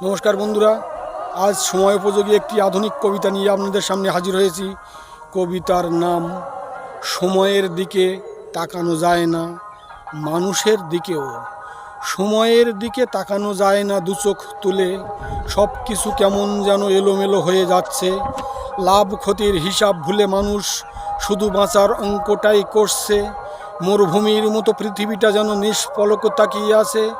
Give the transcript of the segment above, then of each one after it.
নমস্কার বন্ধুরা, আজ সময় উপযোগী একটি আধুনিক কবিতা নিয়ে আপনাদের সামনে হাজির হয়েছি। কবিতার নাম সময়ের দিকে তাকানো যায় না মানুষের দিকেও। সময়ের দিকে তাকানো যায় না দু চোখ তুলে, সব কিছু কেমন যেন এলোমেলো হয়ে যাচ্ছে। লাভ ক্ষতির হিসাব ভুলে মানুষ শুধু বাঁচার অঙ্কটাই করছে। মরুভূমির মতো পৃথিবীটা যেন নিষ্পলক তাকিয়ে আছে,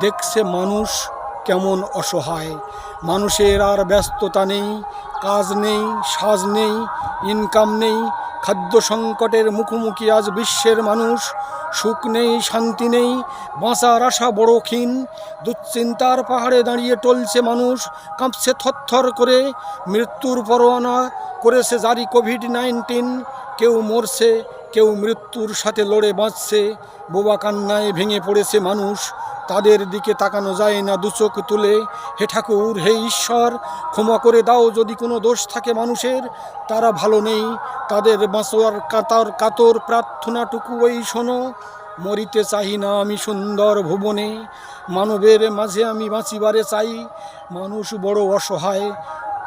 দেখছে মানুষ কেমন অসহায়। মানুষের আর ব্যস্ততা নেই, কাজ নেই, সাজ নেই, ইনকাম নেই। খাদ্য সংকটের মুখোমুখি আজ বিশ্বের মানুষ। সুখ নেই, শান্তি নেই, বাঁচার আশা বড় ক্ষীণ। দুশ্চিন্তার পাহাড়ে দাঁড়িয়ে টলছে মানুষ, কাঁপছে থরথর করে। মৃত্যুর পরোয়ানা করেছে জারি কোভিড-19। কেউ মরছে, কেউ মৃত্যুর সাথে লড়ে বাঁচছে। বোবা কান্নায় ভেঙে পড়েছে মানুষ, তাদের দিকে তাকানো যায় না দু চোখ তুলে। হে ঠাকুর, হে ঈশ্বর, ক্ষমা করে দাও যদি কোনো দোষ থাকে মানুষের। তারা ভালো নেই, তাদের বাঁচার কাতর প্রার্থনাটুকু ওই শোনো। মরিতে চাই না আমি সুন্দর ভুবনে, মানবের মাঝে আমি বাঁচিবারে চাই। মানুষ বড় অসহায়,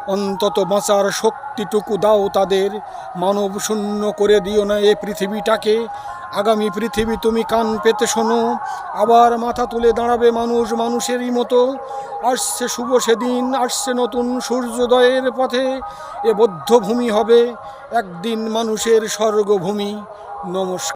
অন্তত বাঁচার শক্তিটুকু দাও তাদের। মানব শূন্য করে দিও না এ পৃথিবীটাকে। আগামী পৃথিবী তুমি কান পেতে শোনো, আবার মাথা তুলে দাঁড়াবে মানুষ মানুষেরই মতো। আসছে শুভ সেদিন, আসছে নতুন সূর্যোদয়ের পথে। এ বদ্ধভূমি হবে একদিন মানুষের স্বর্গভূমি। নমস্কার।